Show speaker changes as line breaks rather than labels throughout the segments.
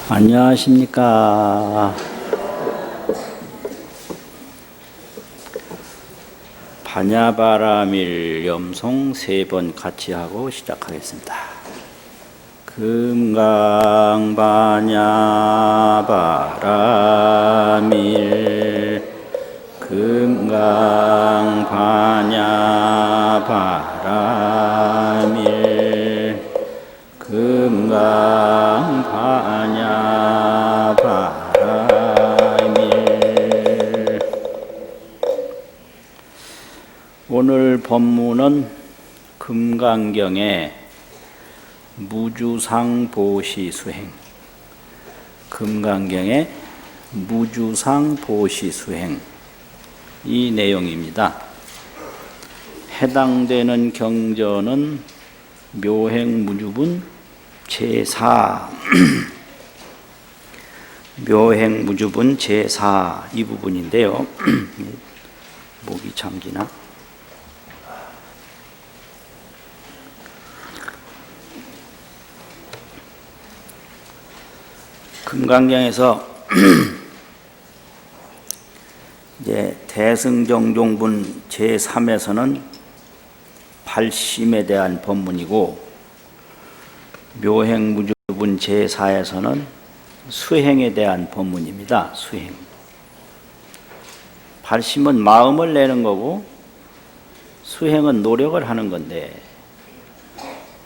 안녕하십니까. 반야바라밀 염송 3번 같이 하고 시작하겠습니다. 금강반야바라밀 금강반야바라밀 금강반야바라밀. 오늘 법문은 금강경의 무주상보시수행, 금강경의 무주상보시수행 이 내용입니다. 해당되는 경전은 묘행무주분 제4 묘행무주분 제4 이 부분인데요. 목이 잠기나? 금강경에서 이제 대승정종분 제3에서는 발심에 대한 법문이고, 묘행무주분 제4에서는 수행에 대한 법문입니다. 수행. 발심은 마음을 내는 거고, 수행은 노력을 하는 건데,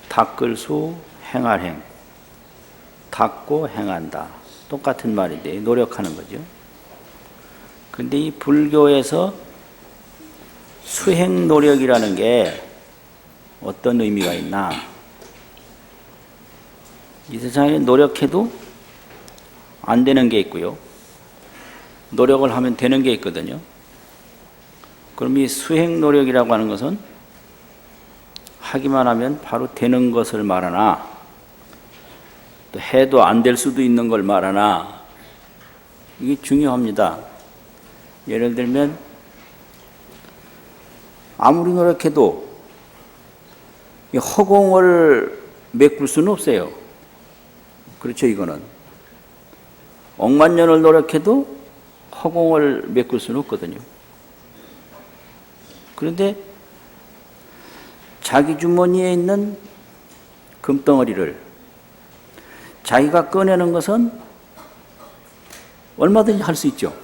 닦을수 행할행, 닦고 행한다. 똑같은 말인데 노력하는 거죠. 그런데 이 불교에서 수행 노력이라는 게 어떤 의미가 있나? 이 세상에 노력해도 안 되는 게 있고요. 노력을 하면 되는 게 있거든요. 그럼 이 수행 노력이라고 하는 것은 하기만 하면 바로 되는 것을 말하나, 또 해도 안 될 수도 있는 걸 말하나, 이게 중요합니다. 예를 들면 아무리 노력해도 허공을 메꿀 수는 없어요. 그렇죠. 이거는 억만 년을 노력해도 허공을 메꿀 수는 없거든요. 그런데 자기 주머니에 있는 금덩어리를 자기가 꺼내는 것은 얼마든지 할 수 있죠.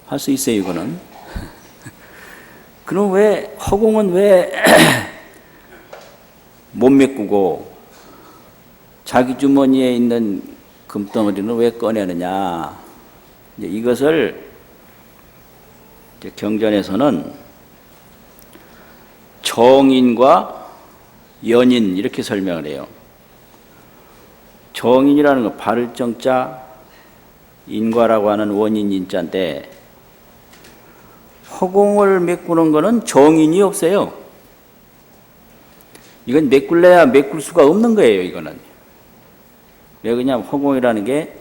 할 수 있어요, 이거는. 그럼 왜, 허공은 왜 못 메꾸고 자기 주머니에 있는 금덩어리는 왜 꺼내느냐. 이것을 경전에서는 정인과 연인 이렇게 설명을 해요. 정인이라는 건 바를 정자, 인과라고 하는 원인 인자인데, 허공을 메꾸는 거는 정인이 없어요. 이건 메꿀래야 메꿀 수가 없는 거예요. 이거는 왜 그냥 허공이라는 게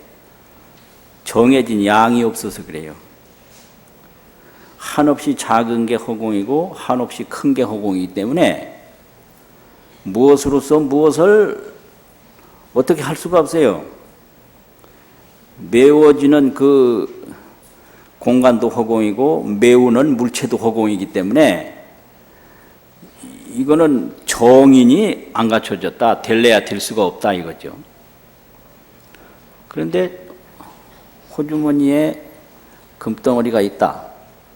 정해진 양이 없어서 그래요. 한없이 작은 게 허공이고 한없이 큰 게 허공이기 때문에 무엇으로서 무엇을 어떻게 할 수가 없어요. 메워지는 그 공간도 허공이고 메우는 물체도 허공이기 때문에 이거는 정인이 안 갖춰졌다, 될래야 될 수가 없다 이거죠. 그런데 호주머니에 금덩어리가 있다.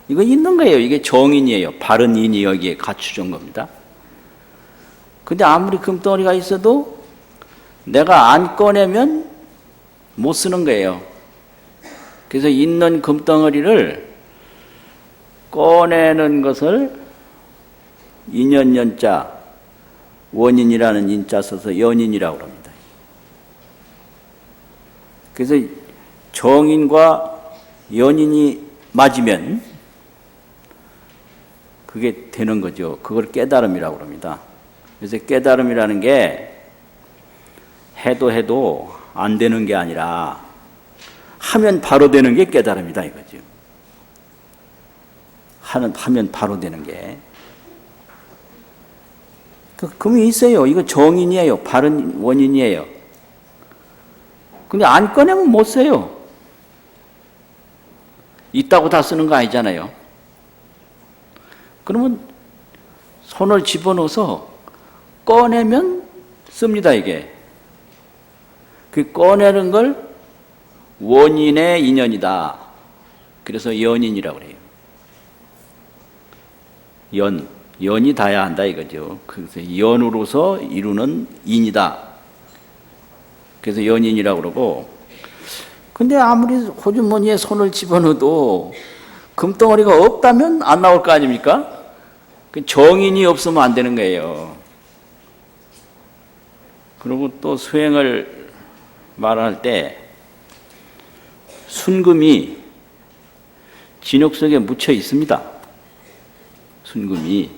이거 있는 거예요. 이게 정인이에요. 바른 인이 여기에 갖추진 겁니다. 근데 아무리 금덩어리가 있어도 내가 안 꺼내면 못 쓰는 거예요. 그래서 있는 금덩어리를 꺼내는 것을 인연연자, 원인이라는 인자 써서 연인이라고 합니다. 그래서 정인과 연인이 맞으면 그게 되는 거죠. 그걸 깨달음이라고 합니다. 그래서 깨달음이라는 게 해도 안 되는 게 아니라 하면 바로 되는 게 깨달음이다 이거죠. 하면 바로 되는 게. 금이 있어요. 이거 정인이에요. 바른 원인이에요. 근데 안 꺼내면 못 써요. 있다고 다 쓰는 거 아니잖아요. 그러면 손을 집어넣어서 꺼내면 씁니다, 이게. 그 꺼내는 걸 원인의 인연이다. 그래서 연인이라고 그래요. 연이 닿아야 한다 이거죠. 그래서 연으로서 이루는 인이다. 그래서 연인이라고 그러고, 근데 아무리 호주머니에 손을 집어넣어도 금덩어리가 없다면 안 나올 거 아닙니까? 그 정인이 없으면 안 되는 거예요. 그리고 또 수행을 말할 때 순금이 진흙 속에 묻혀 있습니다. 순금이.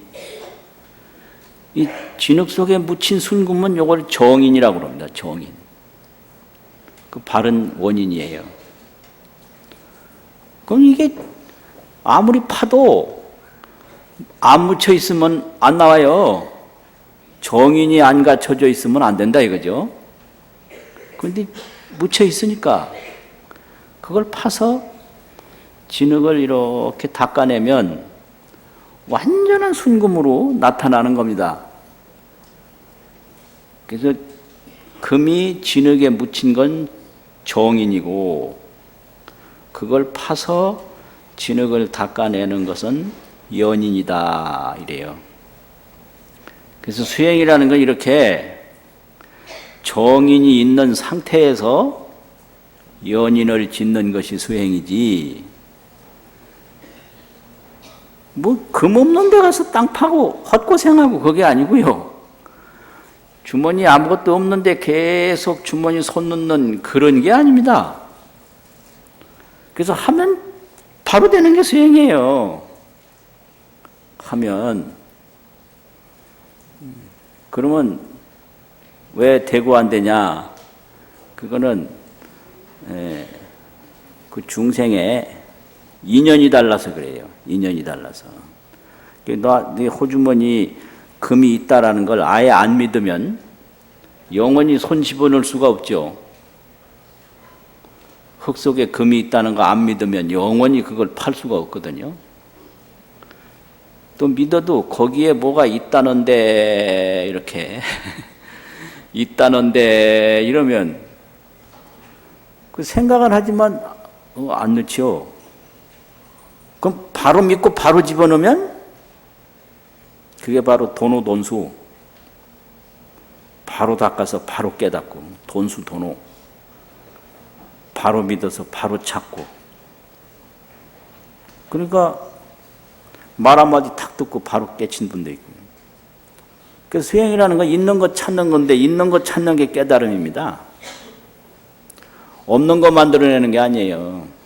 이 진흙 속에 묻힌 순금은 이걸 정인이라고 합니다. 정인. 그 바른 원인이에요. 그럼 이게 아무리 파도 안 묻혀 있으면 안 나와요. 정인이 안 갖춰져 있으면 안 된다 이거죠. 그런데 묻혀 있으니까 그걸 파서 진흙을 이렇게 닦아내면 완전한 순금으로 나타나는 겁니다. 그래서 금이 진흙에 묻힌 건 정인이고, 그걸 파서 진흙을 닦아내는 것은 연인이다 이래요. 그래서 수행이라는 건 이렇게 정인이 있는 상태에서 연인을 짓는 것이 수행이지, 뭐 금 없는 데 가서 땅 파고 헛고생하고 그게 아니고요. 주머니 아무것도 없는데 계속 주머니 손 넣는 그런 게 아닙니다. 그래서 하면 바로 되는 게 수행이에요. 하면. 그러면 왜 되고 안 되냐? 그거는 그 중생의 인연이 달라서 그래요. 인연이 달라서. 네 호주머니 금이 있다라는 걸 아예 안 믿으면 영원히 손 집어넣을 수가 없죠. 흙 속에 금이 있다는 거 안 믿으면 영원히 그걸 팔 수가 없거든요. 또 믿어도 거기에 뭐가 있다는데 이렇게 있다는데 이러면 그 생각은 하지만 안 넣지요. 그럼 바로 믿고 바로 집어넣으면 그게 바로 도노 돈수. 바로 닦아서 바로 깨닫고, 돈수 도노. 바로 믿어서 바로 찾고. 그러니까 말 한마디 탁 듣고 바로 깨친 분도 있고. 그래서 수행이라는 건 있는 것 찾는 건데, 있는 것 찾는 게 깨달음입니다. 없는 거 만들어내는 게 아니에요.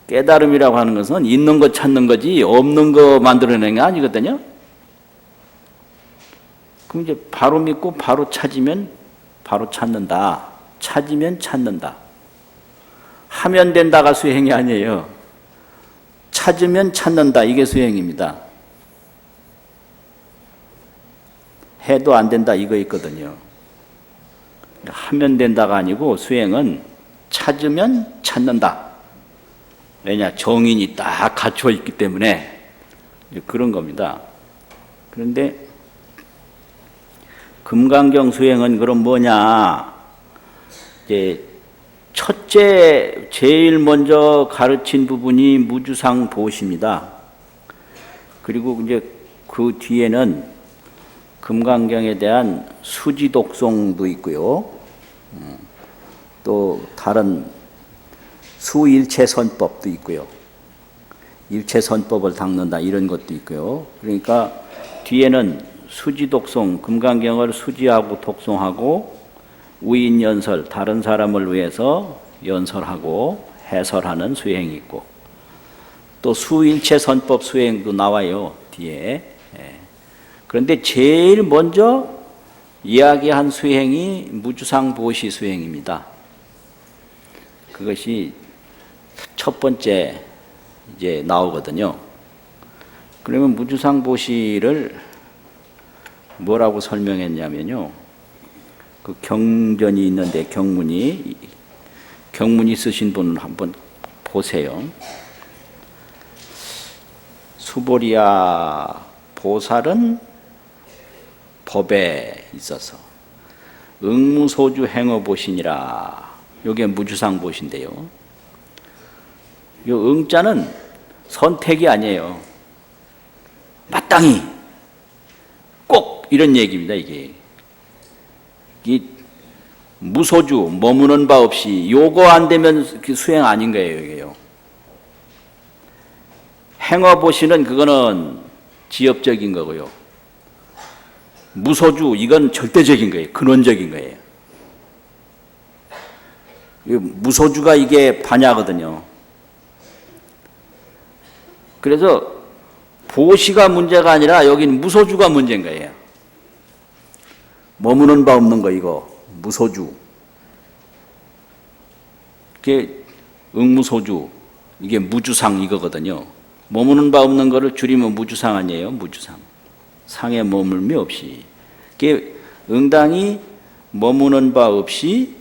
깨달음이라고 하는 것은 있는 거 찾는 거지 없는 거 만들어내는 게 아니거든요. 그럼 이제 바로 믿고 바로 찾으면 바로 찾는다. 찾으면 찾는다. 하면 된다가 수행이 아니에요. 찾으면 찾는다. 이게 수행입니다. 해도 안 된다. 이거 있거든요. 하면 된다가 아니고 수행은 찾으면 찾는다. 왜냐? 정인이 딱 갖춰 있기 때문에 그런 겁니다. 그런데 금강경 수행은 그럼 뭐냐? 이제 첫째, 제일 먼저 가르친 부분이 무주상 보시입니다. 그리고 이제 그 뒤에는 금강경에 대한 수지독송도 있고요. 또 다른 수일체선법도 있고요. 일체선법을 닦는다 이런 것도 있고요. 그러니까 뒤에는 수지독송, 금강경을 수지하고 독송하고 우인연설, 다른 사람을 위해서 연설하고 해설하는 수행이 있고, 또 수일체선법 수행도 나와요, 뒤에. 그런데 제일 먼저 이야기한 수행이 무주상보시 수행입니다. 그것이 첫 번째 이제 나오거든요. 그러면 무주상보시를 뭐라고 설명했냐면요. 그 경전이 있는데 경문이 쓰신 분을 한번 보세요. 수보리야 보살은 법에 있어서 응무소주 행어보시니라. 요게 무주상보신데요. 요 응자는 선택이 아니에요. 마땅히 꼭 이런 얘기입니다. 이게 이 무소주 머무는 바 없이 요거 안 되면 수행 아닌 거예요. 이게요. 행어보시는 그거는 지엽적인 거고요. 무소주 이건 절대적인 거예요. 근원적인 거예요. 무소주가 이게 반야거든요. 그래서 보시가 문제가 아니라 여긴 무소주가 문제인 거예요. 머무는 바 없는 거 이거 무소주. 이게 응무소주 이게 무주상 이거거든요. 머무는 바 없는 거를 줄이면 무주상 아니에요. 무주상. 상에 머물미 없이. 이게 응당이 머무는 바 없이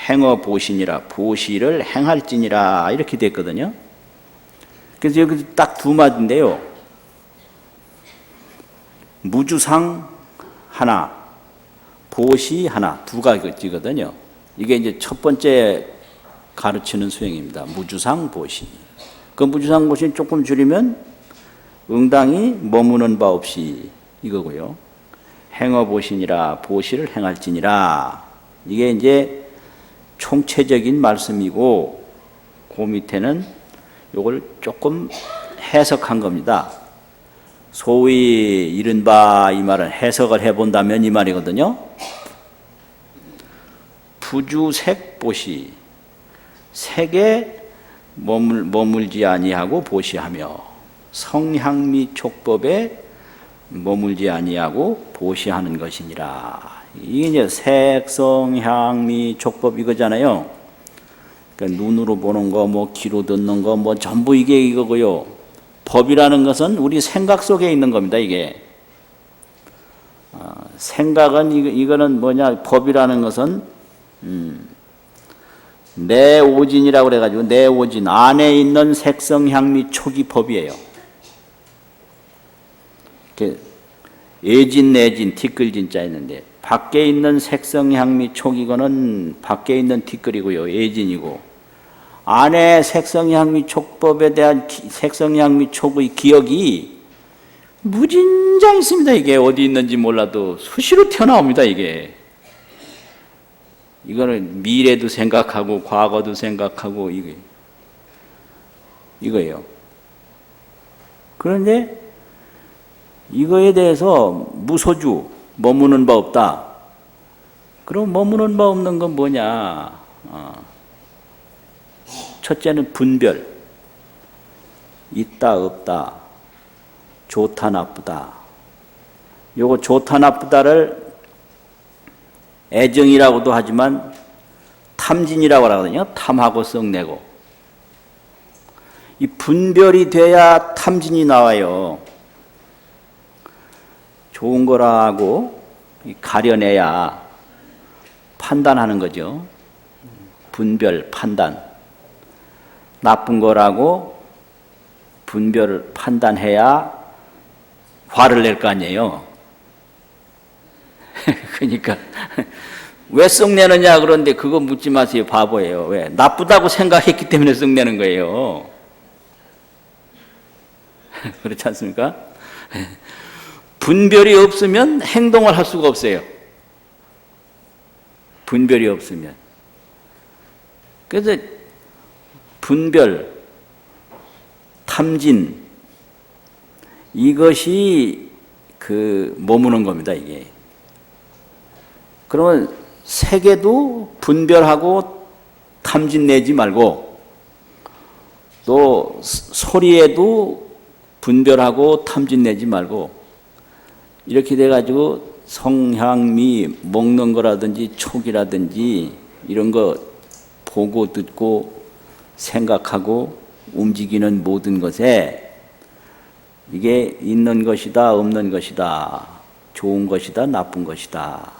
행어 보시니라. 보시를 행할지니라 이렇게 됐거든요. 그래서 여기 딱 두 마디인데요. 무주상 하나, 보시 하나, 두 가지거든요. 이게 이제 첫 번째 가르치는 수행입니다. 무주상 보시. 그 무주상 보시는 조금 줄이면 응당이 머무는 바 없이 이거고요. 행어 보시니라 보시를 행할지니라. 이게 이제 총체적인 말씀이고 그 밑에는 요걸 조금 해석한 겁니다. 소위 이른바 이 말은 해석을 해본다면 이 말이거든요. 부주색 보시 색에 머물지 아니하고 보시하며 성향미 촉법에 머물지 아니하고 보시하는 것이니라. 이게 이제 색성향미 촉법 이거잖아요. 그러니까 눈으로 보는 거, 뭐 귀로 듣는 거, 뭐 전부 이게 이거고요. 법이라는 것은 우리 생각 속에 있는 겁니다. 이게 생각은 이거는 뭐냐? 법이라는 것은 내 오진이라고 그래가지고 내 오진 안에 있는 색성향미 촉이 법이에요. 예진 내진 티끌진 자 있는데 밖에 있는 색성향미 촉 이거는 밖에 있는 티끌이고요. 예진이고 안에 색성향미 촉법에 대한 색성향미 촉의 기억이 무진장 있습니다. 이게 어디 있는지 몰라도 수시로 튀어나옵니다. 이거는 미래도 생각하고 과거도 생각하고 이거예요. 그런데 이거에 대해서 무소주 머무는 바 없다. 그럼 머무는 바 없는 건 뭐냐? 첫째는 분별. 있다 없다. 좋다 나쁘다. 요거 좋다 나쁘다를 애정이라고도 하지만 탐진이라고 하거든요. 탐하고 썩내고. 이 분별이 돼야 탐진이 나와요. 좋은 거라고 가려내야 판단하는 거죠. 분별, 판단. 나쁜 거라고 분별을 판단해야 화를 낼 거 아니에요. 그러니까 왜 썩내느냐 그런데 그거 묻지 마세요. 바보예요. 왜? 나쁘다고 생각했기 때문에 썩내는 거예요. 그렇지 않습니까? 분별이 없으면 행동을 할 수가 없어요. 분별이 없으면. 그래서 분별, 탐진 이것이 머무는 겁니다. 이게. 그러면 색에도 분별하고 탐진 내지 말고 또 소리에도 분별하고 탐진 내지 말고 이렇게 돼가지고 성향미 먹는 거라든지 촉이라든지 이런 거 보고 듣고 생각하고 움직이는 모든 것에 이게 있는 것이다 없는 것이다 좋은 것이다 나쁜 것이다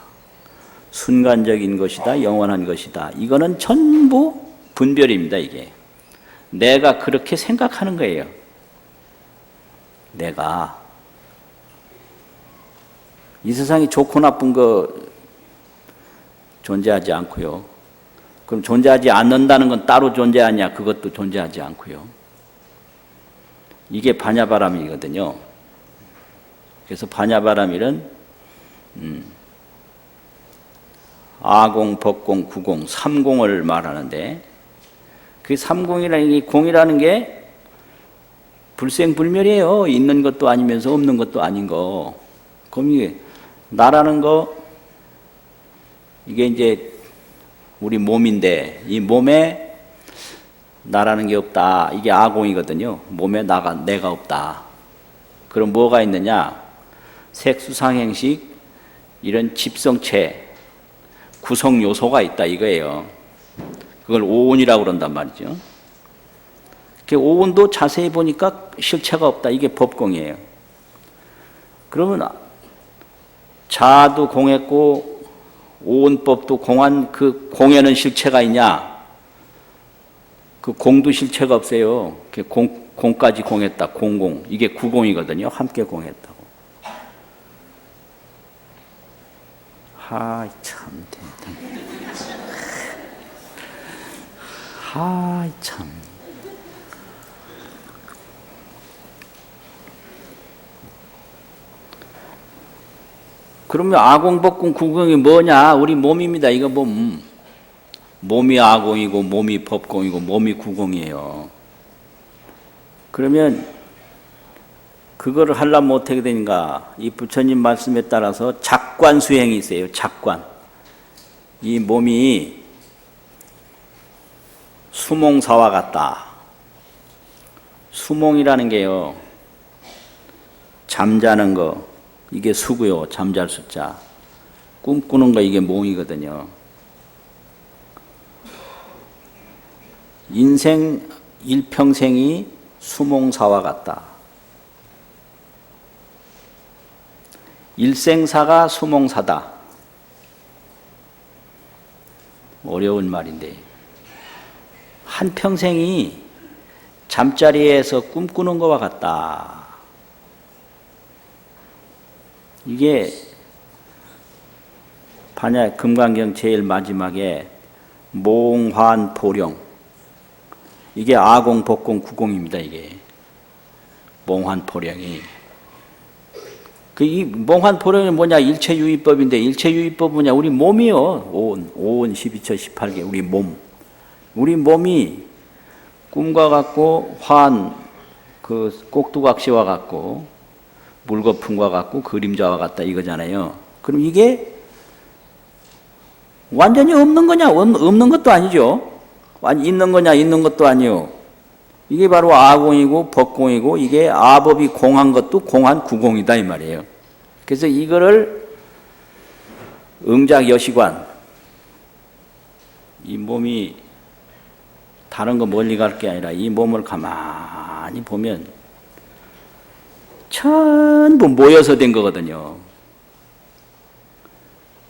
순간적인 것이다, 영원한 것이다. 이거는 전부 분별입니다, 이게. 내가 그렇게 생각하는 거예요. 내가. 이 세상에 좋고 나쁜 거 존재하지 않고요. 그럼 존재하지 않는다는 건 따로 존재하냐? 그것도 존재하지 않고요. 이게 반야바람이거든요. 그래서 반야바람일은 아공, 법공, 구공, 삼공을 말하는데 그 삼공이라는 게 공이라는 게 불생불멸이에요. 있는 것도 아니면서 없는 것도 아닌 거. 그럼 이게 나라는 거 이게 이제 우리 몸인데 이 몸에 나라는 게 없다. 이게 아공이거든요. 몸에 내가 없다. 그럼 뭐가 있느냐? 색수상행식 이런 집성체 구성 요소가 있다 이거예요. 그걸 오온이라고 그런단 말이죠. 오온도 자세히 보니까 실체가 없다. 이게 법공이에요. 그러면 자도 공했고 오온법도 공한 그 공에는 실체가 있냐? 그 공도 실체가 없어요. 공까지 공했다. 공공. 이게 구공이거든요. 함께 공했다고. 하이 참. 하이 참. 그러면 아공법공 구공이 뭐냐? 우리 몸입니다. 이거 몸. 몸이 아공이고 몸이 법공이고 몸이 구공이에요. 그러면 그거를 하려면 어떻게 되는가? 이 부처님 말씀에 따라서 작관 수행이 있어요. 작관. 이 몸이 수몽사와 같다. 수몽이라는 게요. 잠자는 거. 이게 수고요. 잠잘 수자. 꿈꾸는 거 이게 몽이거든요. 인생 일평생이 수몽사와 같다. 일생사가 수몽사다. 어려운 말인데 한평생이 잠자리에서 꿈꾸는 것과 같다. 이게 반야 금강경 제일 마지막에 몽환포령 이게 아공, 법공, 구공입니다. 이게 몽환포령이 이 몽환포령이 뭐냐? 일체유의법인데 일체유의법 뭐냐? 우리 몸이요. 오온 12처 18개 우리 몸. 우리 몸이 꿈과 같고 그 꼭두각시와 같고 물거품과 같고 그림자와 같다 이거잖아요. 그럼 이게 완전히 없는 거냐? 없는 것도 아니죠. 있는 거냐? 있는 것도 아니요. 이게 바로 아공이고 법공이고 이게 아법이 공한 것도 공한 구공이다 이 말이에요. 그래서 이거를 응작여시관 이 몸이 다른 거 멀리 갈 게 아니라 이 몸을 가만히 보면 전부 모여서 된 거거든요.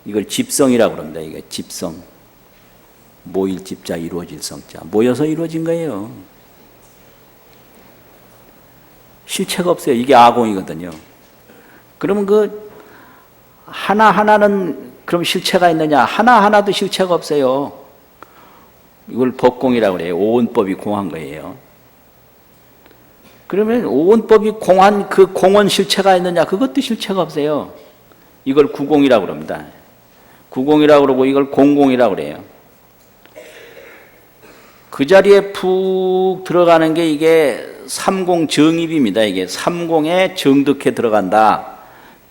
이걸 집성이라고 그럽니다. 이게 집성. 모일 집자 이루어질 성자. 모여서 이루어진 거예요. 실체가 없어요. 이게 아공이거든요. 그러면 그 하나하나는 그럼 실체가 있느냐? 하나하나도 실체가 없어요. 이걸 법공이라고 그래요. 오온법이 공한 거예요. 그러면 오온법이 공한 그 공원 실체가 있느냐? 그것도 실체가 없어요. 이걸 구공이라고 그럽니다. 구공이라고 그러고 이걸 공공이라고 그래요. 그 자리에 푹 들어가는 게 이게 삼공 정입입니다. 이게 삼공에 정득해 들어간다.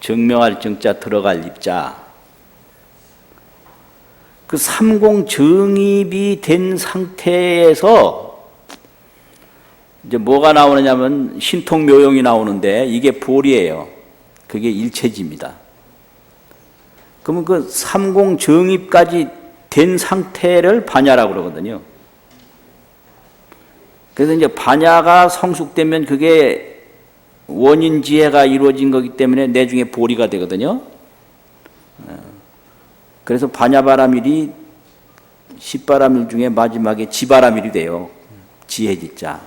정명할 정자 들어갈 입자. 그 삼공 정입이 된 상태에서 이제 뭐가 나오느냐면 신통묘용이 나오는데 이게 볼이에요. 그게 일체지입니다. 그러면 그 삼공 정입까지 된 상태를 반야라고 그러거든요. 그래서 이제 반야가 성숙되면 그게 원인지혜가 이루어진 거기 때문에 내중에 보리가 되거든요. 그래서 반야바라밀이 10바라밀 중에 마지막에 지바라밀이 돼요. 지혜지자.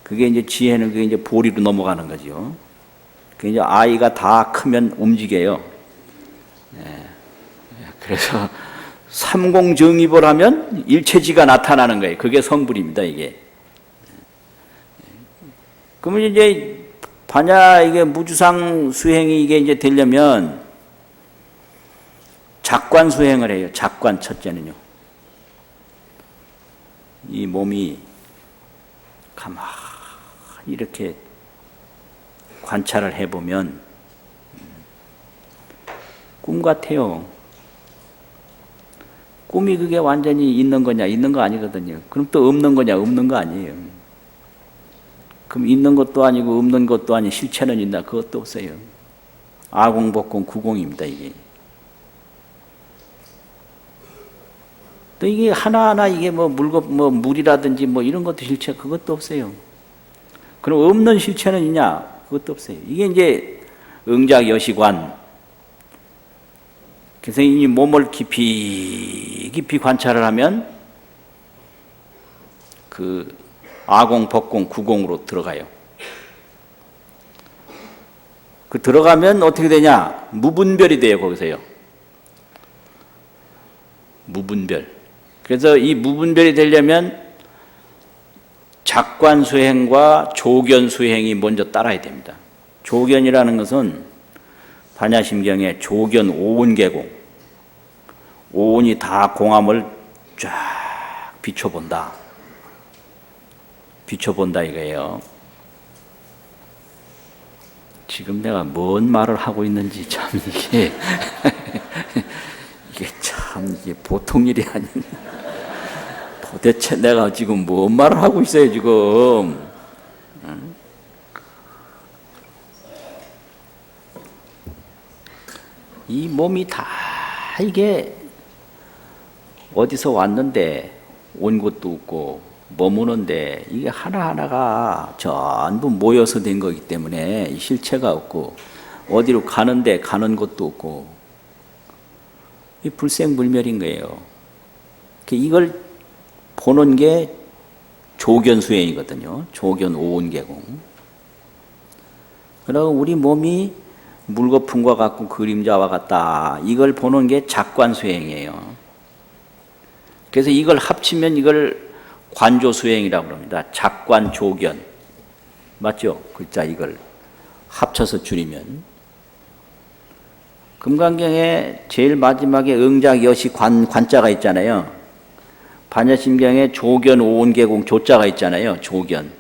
그게 이제 지혜는 그게 이제 보리로 넘어가는 거죠. 그 이제 아이가 다 크면 움직여요. 그래서 삼공정입을 하면 일체지가 나타나는 거예요. 그게 성불입니다, 이게. 그러면 이제 반야 이게 무주상 수행이 이게 이제 되려면 작관 수행을 해요. 작관 첫째는요. 이 몸이 가만히 이렇게 관찰을 해보면 꿈 같아요. 꿈이 그게 완전히 있는 거냐? 있는 거 아니거든요. 그럼 또 없는 거냐? 없는 거 아니에요. 그럼 있는 것도 아니고 없는 것도 아니 실체는 있나? 그것도 없어요. 아공복공 구공입니다, 이게. 또 이게 하나하나 이게 뭐 물이라든지 뭐 이런 것도 실체 그것도 없어요. 그럼 없는 실체는 있냐? 그것도 없어요. 이게 이제 응작 여시관. 그래서 이 몸을 깊이 관찰을 하면 그 아공, 법공, 구공으로 들어가요. 그 들어가면 어떻게 되냐? 무분별이 돼요, 거기서요. 무분별. 그래서 이 무분별이 되려면 작관 수행과 조견 수행이 먼저 따라야 됩니다. 조견이라는 것은 반야심경에 조견 오온계공, 오온이 다 공함을 쫙 비춰본다. 비춰본다 이거예요. 지금 내가 뭔 말을 하고 있는지 참 이게 이게 참 이게 보통 일이 아닌. 도대체 내가 지금 뭔 말을 하고 있어요 지금? 이 몸이 다 이게 어디서 왔는데 온 곳도 없고 머무는데 이게 하나하나가 전부 모여서 된 거기 때문에 실체가 없고 어디로 가는데 가는 곳도 없고 이 불생불멸인 거예요. 이걸 보는 게 조견수행이거든요. 조견 오온계공. 그리고 우리 몸이 물거품과 같고 그림자와 같다. 이걸 보는 게 작관수행이에요. 그래서 이걸 합치면 이걸 관조수행이라고 합니다. 작관, 조견. 맞죠? 글자 이걸 합쳐서 줄이면. 금강경에 제일 마지막에 응작, 여시, 관자가 있잖아요. 반야심경에 조견, 오온계공, 조자가 있잖아요. 조견.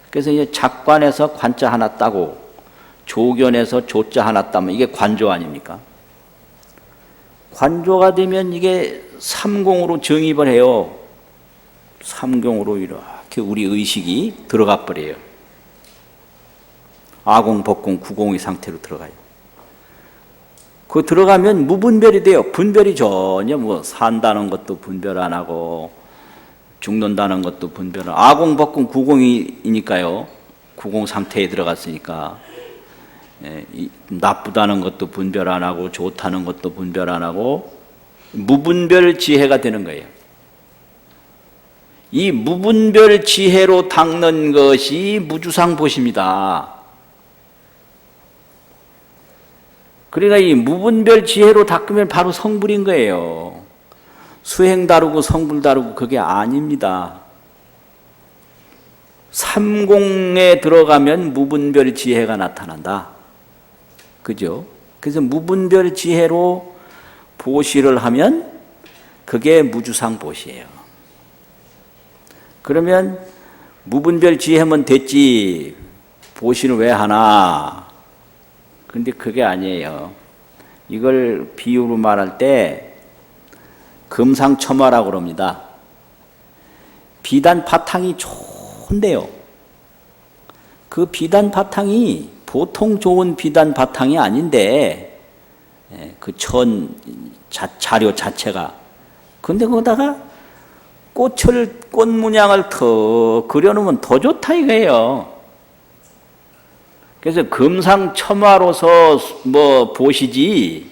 그래서 이제 작관에서 관자 하나 따고 조견에서 조자 하나 따면 이게 관조 아닙니까? 관조가 되면 이게 삼공으로 정입을 해요. 삼공으로 이렇게 우리 의식이 들어가 버려요. 아공, 법공, 구공의 상태로 들어가요. 그 들어가면 무분별이 돼요. 분별이 전혀 뭐 산다는 것도 분별 안 하고 죽는다는 것도 분별 안 하고 아공, 법공, 구공이니까요. 구공 상태에 들어갔으니까 나쁘다는 것도 분별 안 하고 좋다는 것도 분별 안 하고 무분별 지혜가 되는 거예요. 이 무분별 지혜로 닦는 것이 무주상보시입니다. 그러니까 이 무분별 지혜로 닦으면 바로 성불인 거예요. 수행 다르고 성불 다르고 그게 아닙니다. 삼공에 들어가면 무분별 지혜가 나타난다. 그죠? 그래서 무분별 지혜로 보시를 하면 그게 무주상 보시예요. 그러면 무분별 지혜면 됐지 보시는 왜 하나? 그런데 그게 아니에요. 이걸 비유로 말할 때 금상첨화라고 그럽니다. 비단 바탕이 좋은데요. 그 비단 바탕이 보통 좋은 비단 바탕이 아닌데 그 자료 자체가 근데 거기다가 꽃 문양을 더 그려놓으면 더 좋다 이거예요. 그래서 금상첨화로서 뭐 보시지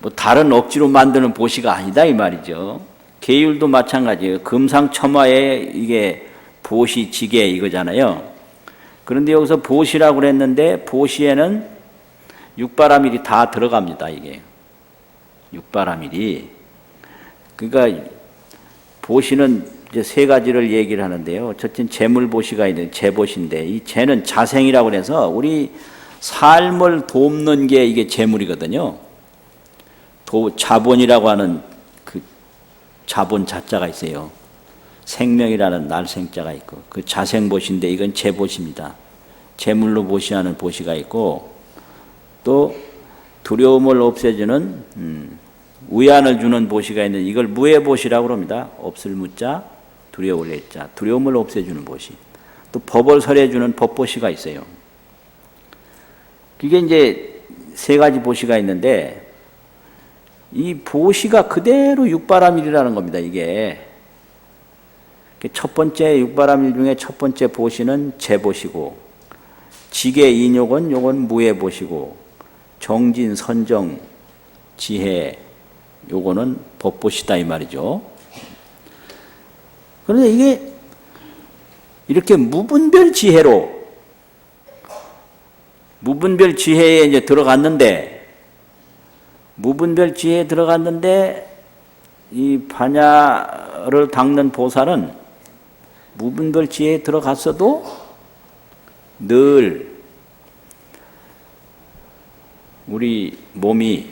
뭐 다른 억지로 만드는 보시가 아니다 이 말이죠. 계율도 마찬가지예요. 금상첨화에 이게 보시, 지계 이거잖아요. 그런데 여기서 보시라고 그랬는데 보시에는 육바라밀이 다 들어갑니다. 이게 육바라밀이. 그러니까 보시는 이제 세 가지를 얘기를 하는데요. 첫째는 재물보시가 있는 재보시인데 이 재는 자생이라고 해서 우리 삶을 돕는 게 이게 재물이거든요. 자본이라고 하는 그 자본 자자가 있어요. 생명이라는 날생자가 있고 그 자생보시인데 이건 재보시입니다. 재물로 보시하는 보시가 있고 또 두려움을 없애주는 우ян을 주는 보시가 있는 이걸 무해보시라고 합니다. 없을 무자 두려울 해자 두려움을 없애주는 보시. 또 법을 설해주는 법보시가 있어요. 그게 이제 세 가지 보시가 있는데 이 보시가 그대로 육바라밀이라는 겁니다. 이게 첫 번째 육바라밀 중에 첫 번째 보시는 재보시고 지계 인욕은 요건 무해보시고 정진 선정 지혜 요거는 법보시다 이 말이죠. 그런데 이게 이렇게 무분별 지혜로 무분별 지혜에 이제 들어갔는데 이 반야를 닦는 보살은 무분별 지혜에 들어갔어도 늘 우리 몸이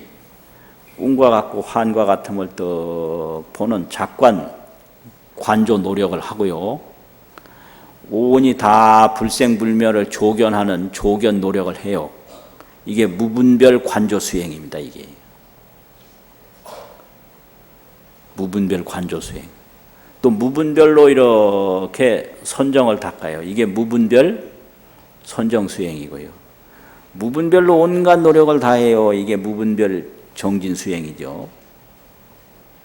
꿈과 같고 환과 같음을 또 보는 작관 관조 노력을 하고요. 온이 다 불생불멸을 조견하는 조견 노력을 해요. 이게 무분별 관조 수행입니다. 이게 무분별 관조 수행. 또 무분별로 이렇게 선정을 닦아요. 이게 무분별 선정 수행이고요. 무분별로 온갖 노력을 다해요. 이게 무분별 정진 수행이죠.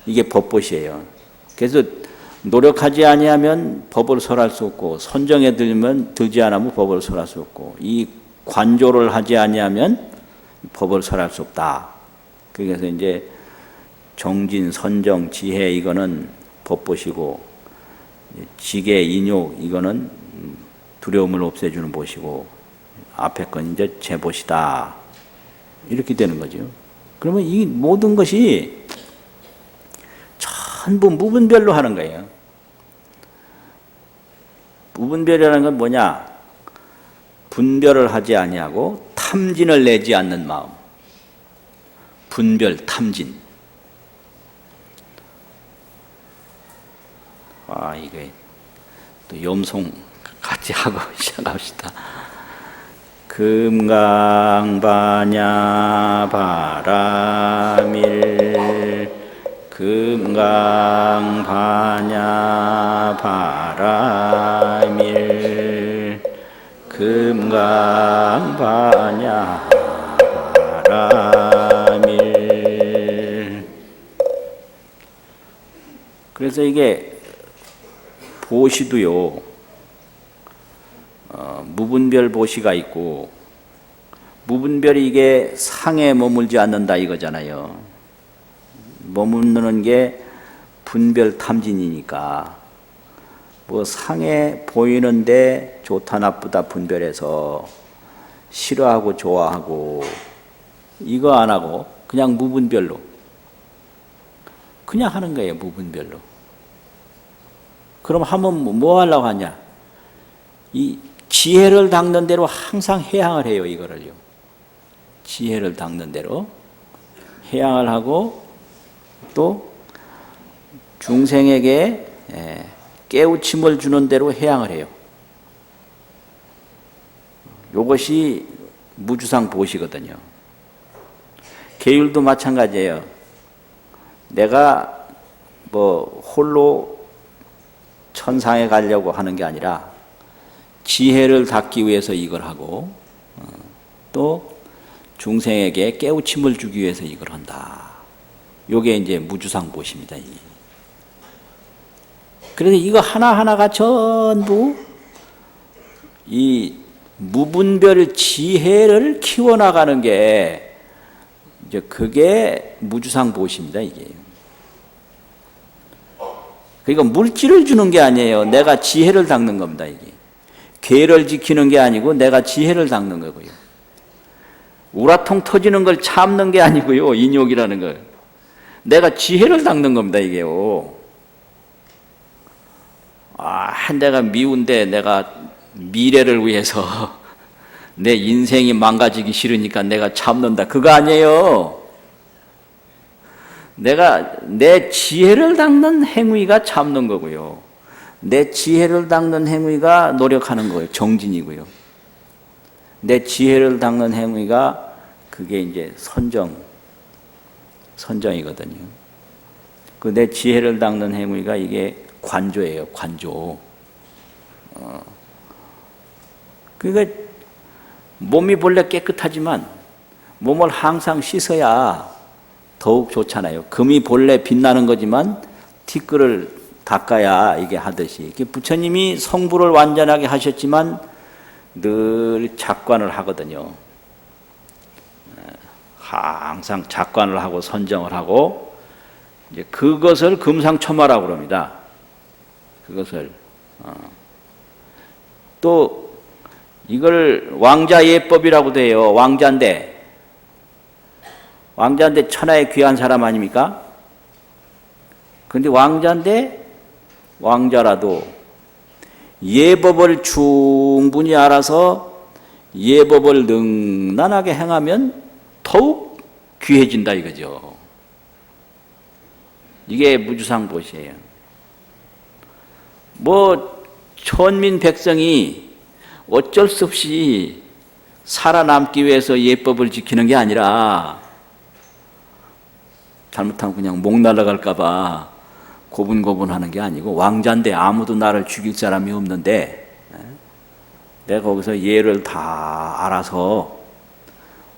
이게 법보시예요. 그래서 노력하지 아니하면 법을 설할 수 없고 선정에 들지 않으면 법을 설할 수 없고 이 관조를 하지 아니하면 법을 설할 수 없다. 그래서 이제 정진, 선정, 지혜 이거는 법보시고 지계, 인욕 이거는 두려움을 없애주는 보시고 앞에 건 이제 재보시다. 이렇게 되는 거죠. 그러면 이 모든 것이 전부 무분별로 하는 거예요. 무분별이라는 건 뭐냐? 분별을 하지 아니하고 탐진을 내지 않는 마음. 분별, 탐진. 이게 또 염송 같이 하고 시작합시다. 금강반야 바라밀 금강반야 바라밀 금강반야 바라밀. 그래서 이게 보시도요 무분별 보시가 있고 무분별이 이게 상에 머물지 않는다 이거잖아요. 머무르는 게 분별 탐진이니까 뭐 상에 보이는데 좋다 나쁘다 분별해서 싫어하고 좋아하고 이거 안 하고 그냥 무분별로 그냥 하는 거예요. 무분별로. 그럼 하면 뭐 하려고 하냐? 이 지혜를 닦는 대로 항상 해양을 해요. 이거를요. 지혜를 닦는 대로 해양을 하고 또 중생에게 깨우침을 주는 대로 해양을 해요. 이것이 무주상 보시거든요. 계율도 마찬가지예요. 내가 뭐 홀로 천상에 가려고 하는 게 아니라 지혜를 닦기 위해서 이걸 하고 또 중생에게 깨우침을 주기 위해서 이걸 한다. 요게 이제 무주상 보시입니다. 그래서 이거 하나하나가 전부 이 무분별 지혜를 키워나가는 게 이제 그게 무주상보시입니다, 이게. 그러니까 물질을 주는 게 아니에요. 내가 지혜를 닦는 겁니다, 이게. 계를 지키는 게 아니고 내가 지혜를 닦는 거고요. 우라통 터지는 걸 참는 게 아니고요. 인욕이라는 걸. 내가 지혜를 닦는 겁니다, 이게요. 내가 미운데 내가 미래를 위해서 내 인생이 망가지기 싫으니까 내가 참는다. 그거 아니에요. 내가 내 지혜를 닦는 행위가 참는 거고요. 내 지혜를 닦는 행위가 노력하는 거예요. 정진이고요. 내 지혜를 닦는 행위가 그게 이제 선정이거든요. 그 내 지혜를 닦는 행위가 이게 관조예요. 관조. 그러니까 몸이 본래 깨끗하지만 몸을 항상 씻어야 더욱 좋잖아요. 금이 본래 빛나는 거지만 티끌을 닦아야 이게 하듯이. 부처님이 성부를 완전하게 하셨지만 늘 작관을 하거든요. 항상 작관을 하고 선정을 하고 이제 그것을 금상첨화라고 그럽니다. 그것을 또 이걸 왕자예법이라고도 해요. 왕자인데 천하의 귀한 사람 아닙니까? 근데 왕자인데 왕자라도 예법을 충분히 알아서 예법을 능란하게 행하면 더욱 귀해진다 이거죠. 이게 무주상보시예요. 천민 백성이 어쩔 수 없이 살아남기 위해서 예법을 지키는 게 아니라 잘못하면 그냥 목 날아갈까 봐 고분고분하는 게 아니고 왕자인데 아무도 나를 죽일 사람이 없는데 내가 거기서 예를 다 알아서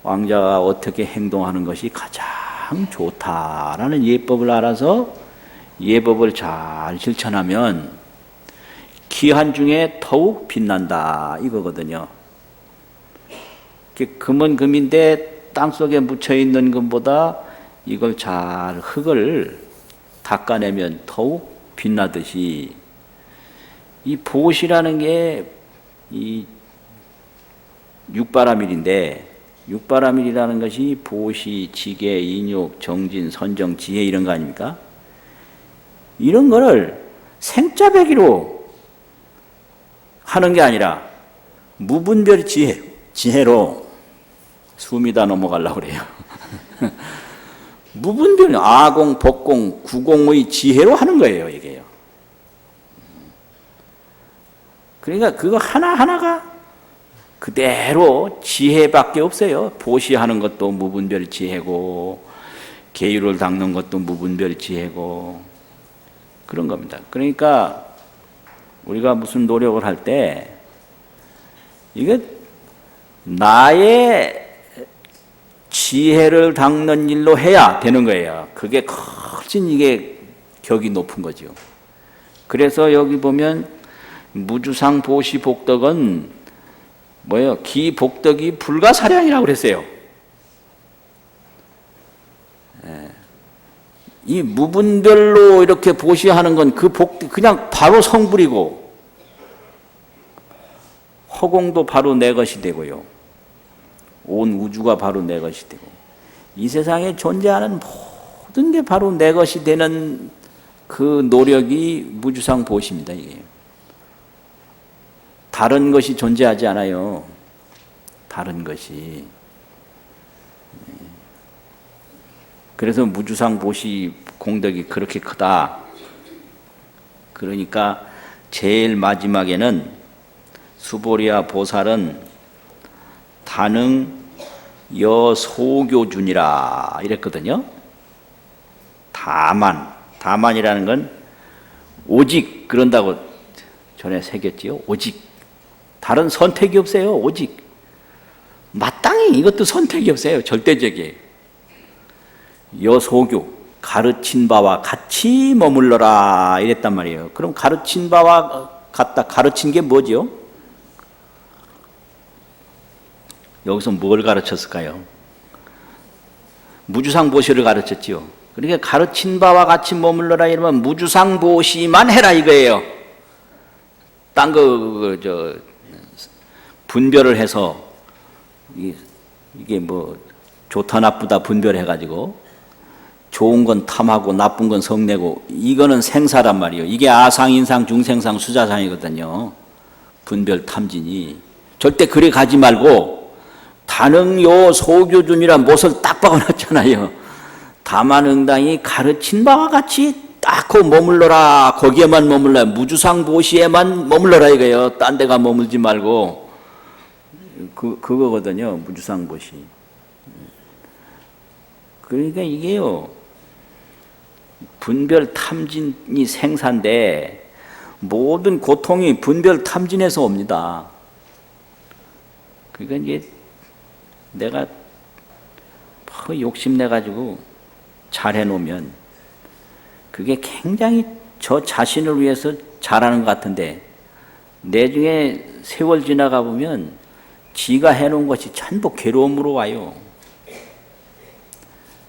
왕자가 어떻게 행동하는 것이 가장 좋다라는 예법을 알아서 예법을 잘 실천하면 기한 중에 더욱 빛난다 이거거든요. 금은 금인데 땅속에 묻혀있는 금보다 이걸 잘 흙을 닦아내면 더욱 빛나듯이 이 보시라는 게 이 육바라밀인데 육바라밀이라는 것이 보시, 지계, 인욕, 정진, 선정, 지혜 이런 거 아닙니까? 이런 거를 생짜배기로 하는 게 아니라 무분별 지혜로 숨이 다 넘어가려고 그래요. 무분별 아공, 법공, 구공의 지혜로 하는 거예요, 이게요. 그러니까 그거 하나하나가 그대로 지혜밖에 없어요. 보시하는 것도 무분별 지혜고 계율을 닦는 것도 무분별 지혜고 그런 겁니다. 그러니까 우리가 무슨 노력을 할 때 이게 나의 지혜를 닦는 일로 해야 되는 거예요. 그게 훨씬 이게 격이 높은 거죠. 그래서 여기 보면 무주상 보시 복덕은 뭐예요? 기 복덕이 불가사량이라고 그랬어요. 이 무분별로 이렇게 보시하는 건 그 그냥 바로 성불이고 허공도 바로 내 것이 되고요. 온 우주가 바로 내 것이 되고 이 세상에 존재하는 모든 게 바로 내 것이 되는 그 노력이 무주상 보시입니다. 이게 다른 것이 존재하지 않아요. 다른 것이. 그래서 무주상 보시 공덕이 그렇게 크다. 그러니까 제일 마지막에는 수보리아 보살은 다능 여소교준이라 이랬거든요. 다만이라는 건 오직 그런다고 전에 새겼지요. 오직 다른 선택이 없어요. 오직 마땅히 이것도 선택이 없어요. 절대적이에요. 여소교 가르친 바와 같이 머물러라 이랬단 말이에요. 그럼 가르친 바와 같다. 가르친 게 뭐죠? 여기서 뭘 가르쳤을까요? 무주상보시를 가르쳤지요. 그러니까 가르친 바와 같이 머물러라 이러면 무주상보시만 해라 이거예요. 딴 거 분별을 해서 이게 뭐 좋다 나쁘다 분별해가지고 좋은 건 탐하고 나쁜 건 성내고 이거는 생사란 말이에요. 이게 아상, 인상, 중생상, 수자상이거든요. 분별 탐진이. 절대 그래 가지 말고 단응요 소교준이란 못을 딱 박아놨잖아요. 다만응당이 가르친 바와 같이 딱 머물러라. 거기에만 머물러라. 무주상보시에만 머물러라 이거예요. 딴 데가 머물지 말고. 그거거든요. 무주상보시. 그러니까 이게요. 분별 탐진이 생사인데 모든 고통이 분별 탐진에서 옵니다. 그러니까 이제 내가 욕심내가지고 잘해놓으면 그게 굉장히 저 자신을 위해서 잘하는 것 같은데 내중에 세월 지나가 보면 지가 해놓은 것이 전부 괴로움으로 와요.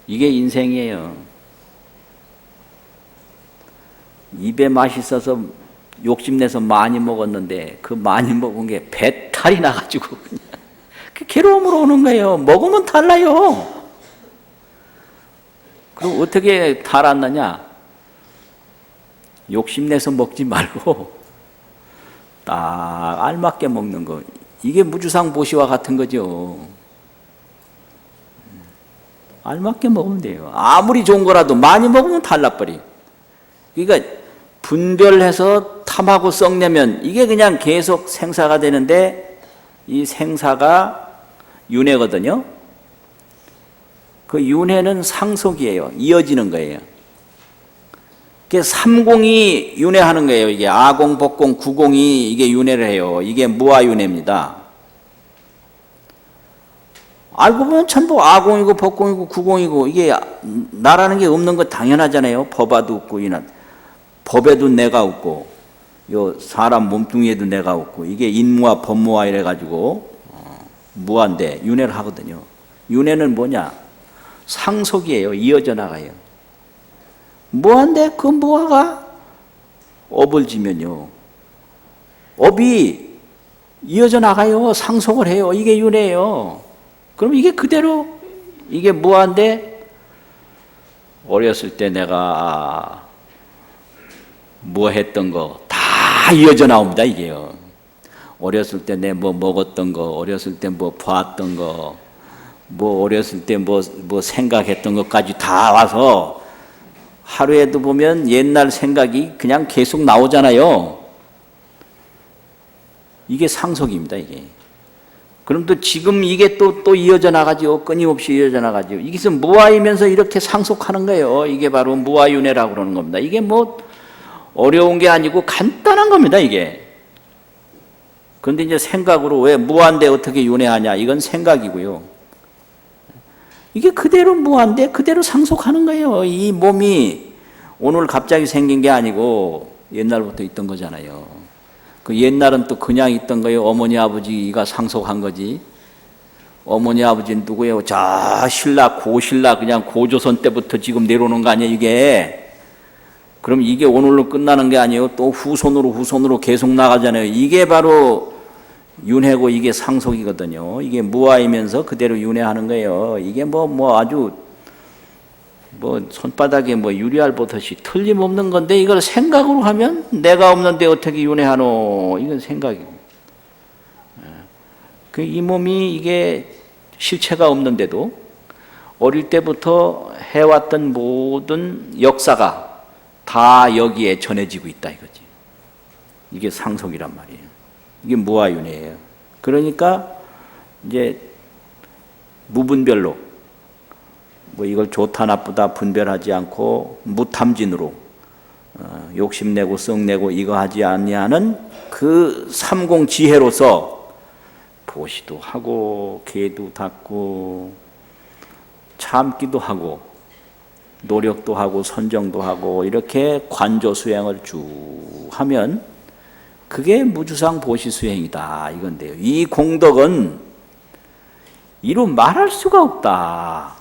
이게 인생이에요. 입에 맛있어서 욕심내서 많이 먹었는데 그 많이 먹은 게 배탈이 나가지고 그냥 그 괴로움으로 오는 거예요. 먹으면 탈나요. 그럼 어떻게 탈 안 나냐? 욕심내서 먹지 말고 딱 알맞게 먹는 거. 이게 무주상보시와 같은 거죠. 알맞게 먹으면 돼요. 아무리 좋은 거라도 많이 먹으면 탈나버리. 그러니까 분별해서 탐하고 썩내면 이게 그냥 계속 생사가 되는데 이 생사가 윤회거든요. 그 윤회는 상속이에요. 이어지는 거예요. 그게 삼공이 윤회하는 거예요. 이게 아공, 복공, 구공이 이게 윤회를 해요. 이게 무아윤회입니다. 알고 보면 전부 아공이고 복공이고 구공이고 이게 나라는 게 없는 거 당연하잖아요. 법화도 없고 이는 법에도 내가 없고 요 사람 몸뚱이에도 내가 없고 이게 인무와 법무와 이래가지고 무한데 윤회를 하거든요. 윤회는 뭐냐? 상속이에요. 이어져 나가요. 무한데 그 무화가 업을 지면요. 업이 이어져 나가요. 상속을 해요. 이게 윤회예요. 그럼 이게 그대로 이게 무한데 어렸을 때 내가 뭐 했던 거 다 이어져 나옵니다. 이게요. 어렸을 때 내 뭐 먹었던 거, 어렸을 때 뭐 봤던 거, 뭐 어렸을 때 뭐 생각했던 것까지 다 와서 하루에도 보면 옛날 생각이 그냥 계속 나오잖아요. 이게 상속입니다. 이게. 그럼 또 지금 이게 또 이어져 나가죠. 끊임없이 이어져 나가죠. 이게 무아이면서 이렇게 상속하는 거예요. 이게 바로 무아윤회라고 그러는 겁니다. 이게 뭐 어려운 게 아니고 간단한 겁니다. 이게. 그런데 이제 생각으로 왜 무한데 어떻게 윤회하냐? 이건 생각이고요. 이게 그대로 무한데 그대로 상속하는 거예요. 이 몸이 오늘 갑자기 생긴 게 아니고 옛날부터 있던 거잖아요. 그 옛날은 또 그냥 있던 거예요. 어머니 아버지가 상속한 거지. 어머니 아버지는 누구예요? 저 신라 고신라 그냥 고조선 때부터 지금 내려오는 거 아니에요 이게. 그럼 이게 오늘로 끝나는 게 아니에요. 또 후손으로 계속 나가잖아요. 이게 바로 윤회고 이게 상속이거든요. 이게 무아이면서 그대로 윤회하는 거예요. 이게 뭐 아주 손바닥에 유리알 보듯이 틀림없는 건데 이걸 생각으로 하면 내가 없는데 어떻게 윤회하노? 이건 생각이고. 이 몸이 이게 실체가 없는데도 어릴 때부터 해왔던 모든 역사가 다 여기에 전해지고 있다 이거지. 이게 상속이란 말이에요. 이게 무아윤회예요. 그러니까 이제 무분별로 이걸 좋다 나쁘다 분별하지 않고 무탐진으로 욕심내고 썩내고 이거 하지 아니하는 그 삼공지혜로서 보시도 하고 개도 닦고 참기도 하고 노력도 하고 선정도 하고 이렇게 관조 수행을 쭉 하면 그게 무주상 보시 수행이다 이건데요. 이 공덕은 이루 말할 수가 없다.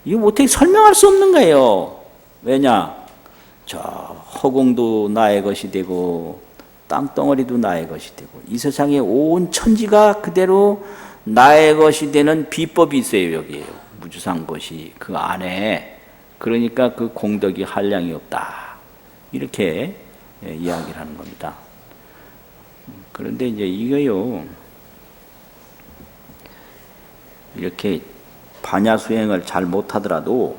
이거 어떻게 설명할 수 없는 거예요. 왜냐? 저 허공도 나의 것이 되고 땅덩어리도 나의 것이 되고 이 세상에 온 천지가 그대로 나의 것이 되는 비법이 있어요. 여기에요. 무주상보시 그 안에. 그러니까 그 공덕이 한량이 없다. 이렇게 이야기를 하는 겁니다. 그런데 이제 이거요. 이렇게 반야수행을 잘 못하더라도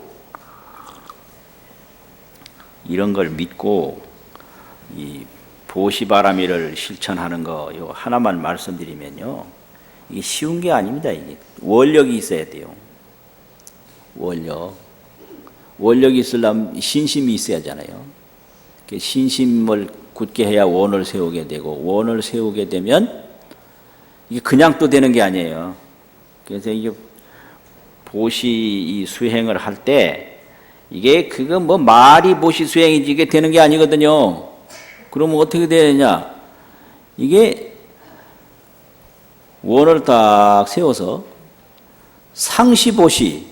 이런 걸 믿고 이 보시바라미를 실천하는 거 요 하나만 말씀드리면요. 이게 쉬운 게 아닙니다. 이게 원력이 있어야 돼요. 원력이 있으려면 신심이 있어야 하잖아요. 신심을 굳게 해야 원을 세우게 되고 원을 세우게 되면 이게 그냥 또 되는 게 아니에요. 그래서 이게 보시 이 수행을 할 때 이게 그거 뭐 말이 보시 수행이지 이게 되는 게 아니거든요. 그러면 어떻게 되느냐? 이게 원을 딱 세워서 상시보시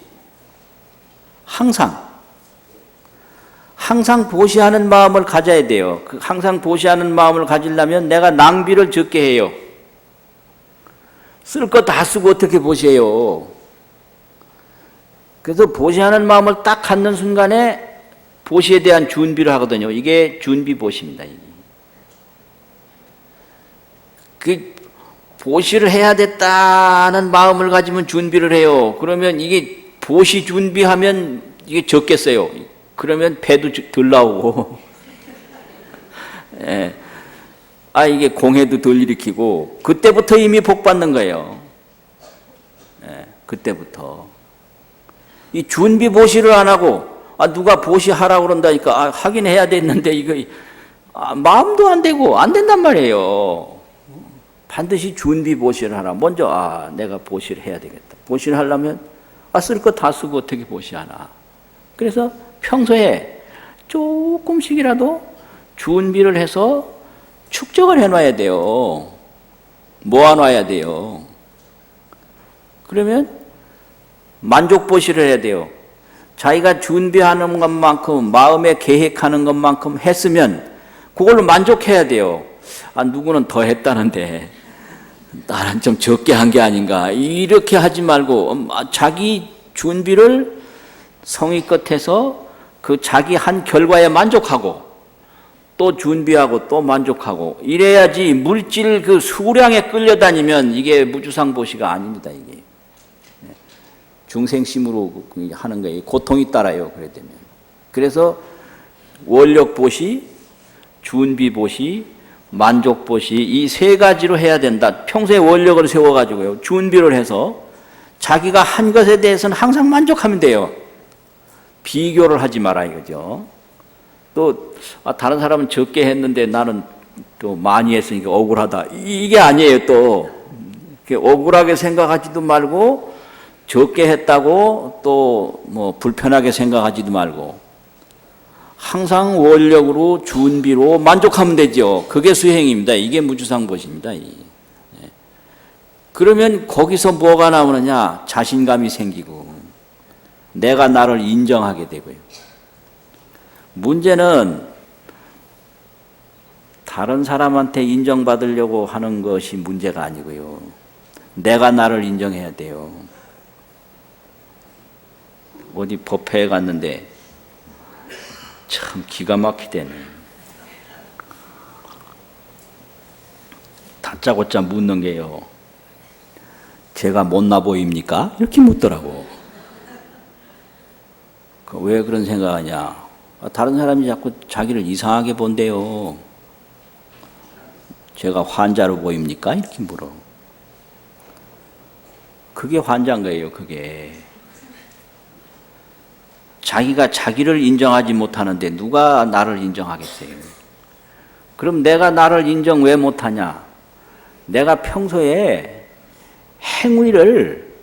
항상 보시하는 마음을 가져야 돼요. 그 항상 보시하는 마음을 가지려면 내가 낭비를 적게 해요. 쓸 거 다 쓰고 어떻게 보시해요? 그래서 보시하는 마음을 딱 갖는 순간에 보시에 대한 준비를 하거든요. 이게 준비보시입니다. 그 보시를 해야 됐다는 마음을 가지면 준비를 해요. 그러면 이게 보시 준비하면 이게 적겠어요. 그러면 배도 덜 나오고, 예. 이게 공해도 덜 일으키고, 그때부터 이미 복 받는 거예요. 예. 그때부터. 이 준비 보시를 안 하고, 누가 보시하라고 그런다니까, 하긴 해야 됐는데, 이거, 마음도 안 되고, 안 된단 말이에요. 반드시 준비 보시를 하라. 먼저, 내가 보시를 해야 되겠다. 보시를 하려면, 쓸 거 다 쓰고 어떻게 보시하나. 그래서 평소에 조금씩이라도 준비를 해서 축적을 해놔야 돼요. 모아놔야 돼요. 그러면 만족보시를 해야 돼요. 자기가 준비하는 것만큼 마음에 계획하는 것만큼 했으면 그걸로 만족해야 돼요. 누구는 더 했다는데 나는 좀 적게 한 게 아닌가. 이렇게 하지 말고 자기 준비를 성의껏 해서 그 자기 한 결과에 만족하고 또 준비하고 또 만족하고 이래야지 물질 그 수량에 끌려다니면 이게 무주상보시가 아닙니다. 이게 중생심으로 하는 거예요. 고통이 따라요. 그래 되면. 그래서 원력보시, 준비보시, 만족보시 이 세 가지로 해야 된다. 평소에 원력을 세워가지고요. 준비를 해서 자기가 한 것에 대해서는 항상 만족하면 돼요. 비교를 하지 마라 이거죠. 또 다른 사람은 적게 했는데 나는 또 많이 했으니까 억울하다. 이게 아니에요. 또 억울하게 생각하지도 말고 적게 했다고 또 뭐 불편하게 생각하지도 말고 항상 원력으로 준비로 만족하면 되죠. 그게 수행입니다. 이게 무주상보시입니다. 그러면 거기서 뭐가 나오느냐? 자신감이 생기고 내가 나를 인정하게 되고요. 문제는 다른 사람한테 인정받으려고 하는 것이 문제가 아니고요. 내가 나를 인정해야 돼요. 어디 법회에 갔는데 참 기가 막히대네. 다짜고짜 묻는 게요. 제가 못나 보입니까? 이렇게 묻더라고. 왜 그런 생각하냐? 다른 사람이 자꾸 자기를 이상하게 본대요. 제가 환자로 보입니까? 이렇게 물어. 그게 환자인 거예요. 그게. 자기가 자기를 인정하지 못하는데 누가 나를 인정하겠어요? 그럼 내가 나를 인정 왜 못하냐? 내가 평소에 행위를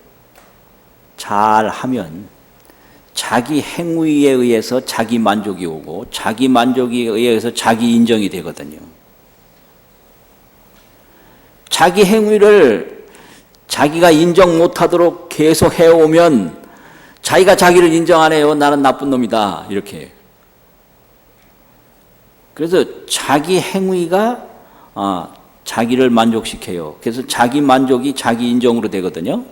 잘 하면 자기 행위에 의해서 자기 만족이 오고 자기 만족에 의해서 자기 인정이 되거든요. 자기 행위를 자기가 인정 못하도록 계속 해오면 자기가 자기를 인정 안 해요. 나는 나쁜 놈이다. 이렇게. 그래서 자기 행위가 자기를 만족시켜요. 그래서 자기 만족이 자기 인정으로 되거든요.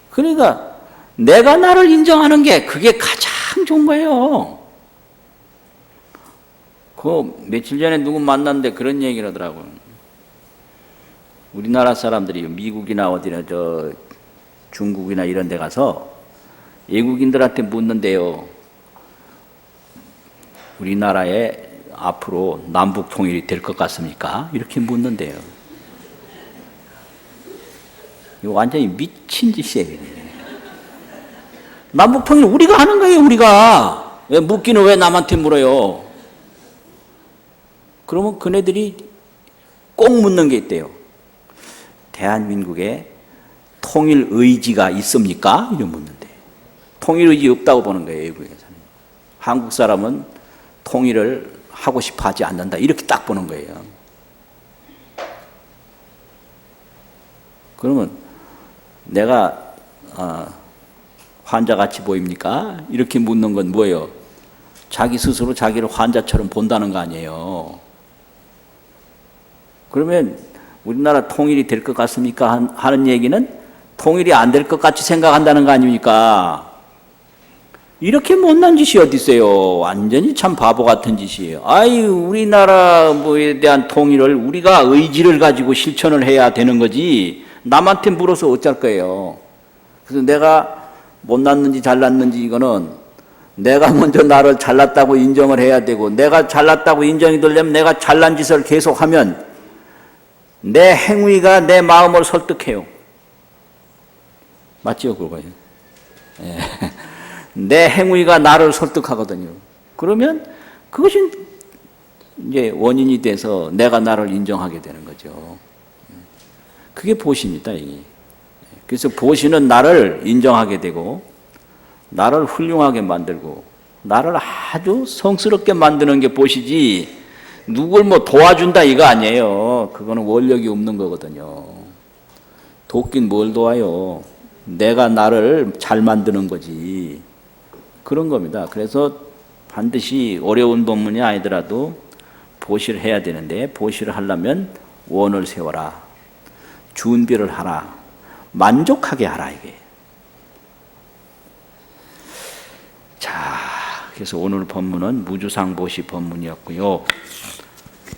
그러니까 내가 나를 인정하는 게 그게 가장 좋은 거예요. 며칠 전에 누구 만났는데 그런 얘기를 하더라고요. 우리나라 사람들이 미국이나 어디나 중국이나 이런 데 가서 외국인들한테 묻는데요. 우리나라에 앞으로 남북 통일이 될 것 같습니까? 이렇게 묻는데요. 이거 완전히 미친 짓이에요. 남북 통일 우리가 하는 거예요, 우리가. 왜 묻기는 왜 남한테 물어요? 그러면 그네들이 꼭 묻는 게 있대요. 대한민국에 통일 의지가 있습니까? 이런 묻는데. 통일 의지 없다고 보는 거예요, 외국에서는. 한국 사람은 통일을 하고 싶어 하지 않는다. 이렇게 딱 보는 거예요. 그러면 내가 환자같이 보입니까? 이렇게 묻는 건 뭐예요? 자기 스스로 자기를 환자처럼 본다는 거 아니에요. 그러면 우리나라 통일이 될 것 같습니까? 하는 얘기는 통일이 안 될 것 같이 생각한다는 거 아닙니까? 이렇게 못난 짓이 어디 있어요? 완전히 참 바보 같은 짓이에요. 우리나라에 대한 통일을 우리가 의지를 가지고 실천을 해야 되는 거지 남한테 물어서 어쩔 거예요. 그래서 내가 못났는지 잘났는지 이거는 내가 먼저 나를 잘났다고 인정을 해야 되고, 내가 잘났다고 인정이 되려면 내가 잘난 짓을 계속하면 내 행위가 내 마음을 설득해요. 맞죠, 그거요? 예. 내 행위가 나를 설득하거든요. 그러면 그것이 이제 원인이 돼서 내가 나를 인정하게 되는 거죠. 그게 보시입니다, 이게. 그래서 보시는 나를 인정하게 되고, 나를 훌륭하게 만들고, 나를 아주 성스럽게 만드는 게 보시지, 누굴 도와준다 이거 아니에요. 그거는 원력이 없는 거거든요. 돕긴 뭘 도와요. 내가 나를 잘 만드는 거지. 그런 겁니다. 그래서 반드시 어려운 법문이 아니더라도 보시를 해야 되는데, 보시를 하려면 원을 세워라. 준비를 하라. 만족하게 하라, 이게. 자, 그래서 오늘 법문은 무주상보시 법문이었고요.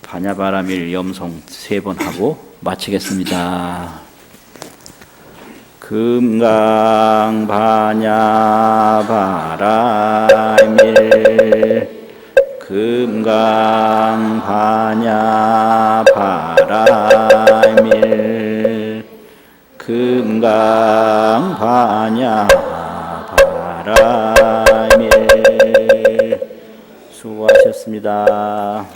반야바라밀 염송 3번 하고 마치겠습니다. 금강반야바라밀 금강반야바라밀 금강반야바라밀 수고하셨습니다.